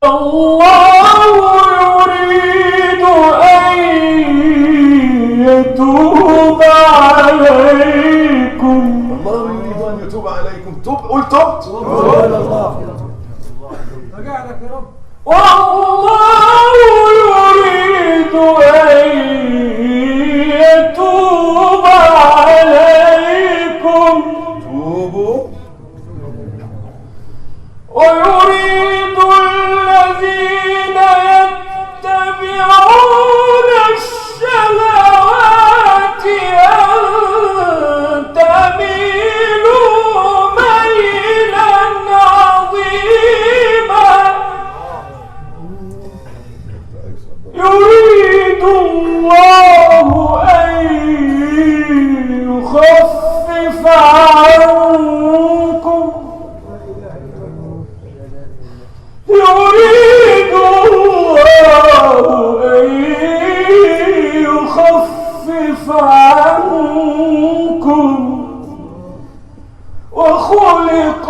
الله يريد أن يتوب عليكم. الله يريد أن يتوب عليكم. قل تبت. سبحان الله. رجعلك يا رب. والله يريد أن يتوب عليكم. توبوا. ويريد الذين يتبعون الشهوات أن تميلوا ميلا عظيما. يريد الله أن يخفف عنكم. يريد الله أن يخفف عنكم وخلق